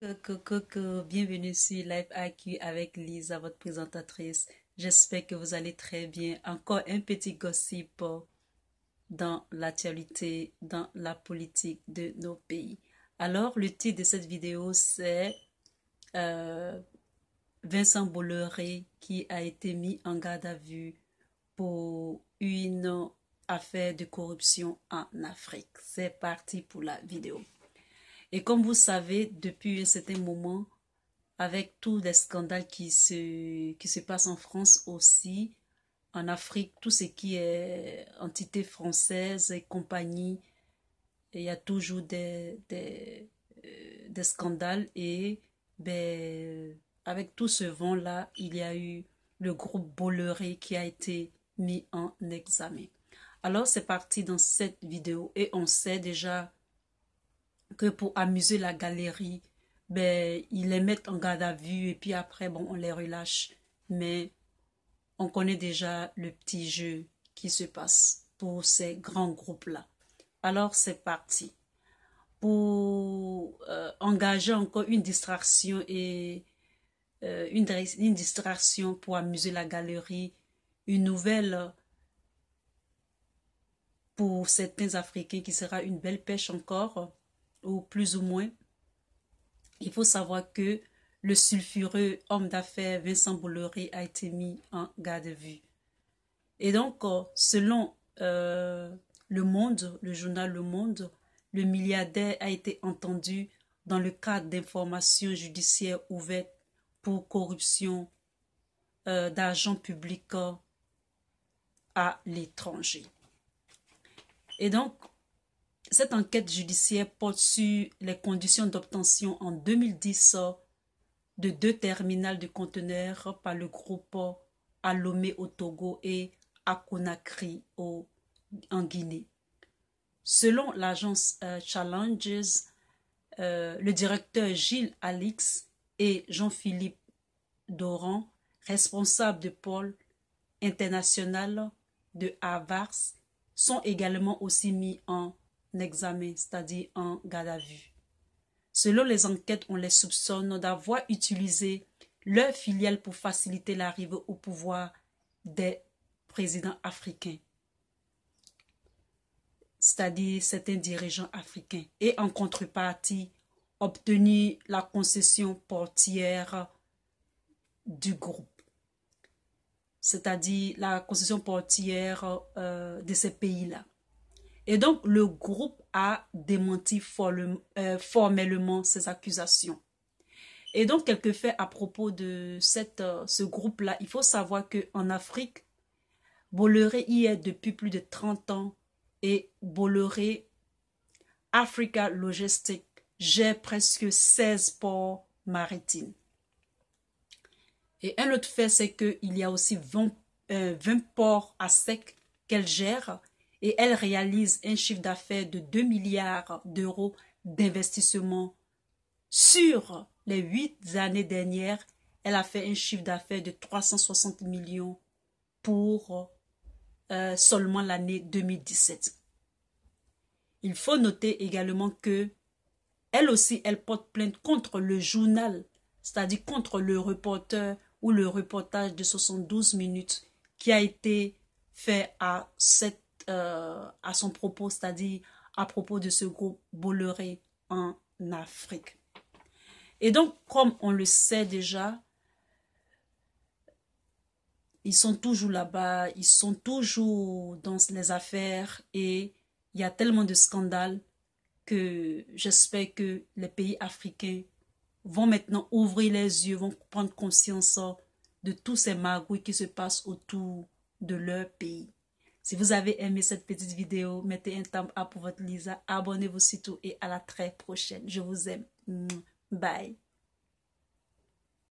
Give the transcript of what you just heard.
Coucou, bienvenue sur Live IQ avec Lisa, votre présentatrice. J'espère que vous allez très bien. Encore un petit gossip dans l'actualité, dans la politique de nos pays. Alors, le titre de cette vidéo, c'est euh, Vincent Bolloré qui a été mis en garde à vue pour une affaire de corruption en Afrique. C'est parti pour la vidéo. Et comme vous savez, depuis un certain moment, avec tous les scandales qui se passent en France aussi, en Afrique, tout ce qui est entité française et compagnie, il y a toujours des scandales et avec tout ce vent-là, il y a eu le groupe Bolloré qui a été mis en examen. Alors c'est parti dans cette vidéo et on sait déjà que pour amuser la galerie, ils les mettent en garde à vue et puis après, on les relâche. Mais on connaît déjà le petit jeu qui se passe pour ces grands groupes-là. Alors, c'est parti. Pour engager encore une distraction et une distraction pour amuser la galerie, une nouvelle pour certains Africains qui sera une belle pêche encore, ou plus ou moins. Il faut savoir que le sulfureux homme d'affaires Vincent Bolloré a été mis en garde à vue. Et donc, selon Le Monde, le journal Le Monde, le milliardaire a été entendu dans le cadre d'informations judiciaires ouvertes pour corruption d'argent public à l'étranger. Et donc, cette enquête judiciaire porte sur les conditions d'obtention en 2010 de 2 terminaux de conteneurs par le groupe à Lomé au Togo et à Conakry en Guinée. Selon l'agence Challenges, le directeur Gilles Alix et Jean-Philippe Doran, responsables de pôle international de Havars, sont également aussi mis en examen, c'est-à-dire en garde à vue. Selon les enquêtes, on les soupçonne d'avoir utilisé leur filiale pour faciliter l'arrivée au pouvoir des présidents africains, c'est-à-dire certains dirigeants africains, et en contrepartie, obtenu la concession portière du groupe, c'est-à-dire la concession portière de ces pays-là. Et donc, le groupe a démenti formellement ces accusations. Et donc, quelques faits à propos de ce groupe-là. Il faut savoir qu'en Afrique, Bolloré y est depuis plus de 30 ans et Bolloré Africa Logistics gère presque 16 ports maritimes. Et un autre fait, c'est qu'il y a aussi 20 ports à sec qu'elle gère et elle réalise un chiffre d'affaires de 2 milliards d'euros d'investissement. Sur les 8 années dernières, elle a fait un chiffre d'affaires de 360 millions pour seulement l'année 2017. Il faut noter également que elle aussi, elle porte plainte contre le journal, c'est-à-dire contre le reporter ou le reportage de 72 minutes qui a été fait à son propos, c'est-à-dire à propos de ce groupe Bolloré en Afrique. Et donc, comme on le sait déjà, ils sont toujours là-bas, ils sont toujours dans les affaires et il y a tellement de scandales que j'espère que les pays africains vont maintenant ouvrir les yeux, vont prendre conscience de tous ces magouilles qui se passent autour de leur pays. Si vous avez aimé cette petite vidéo, mettez un thumbs up pour votre Lisa, abonnez-vous surtout et à la très prochaine. Je vous aime. Bye.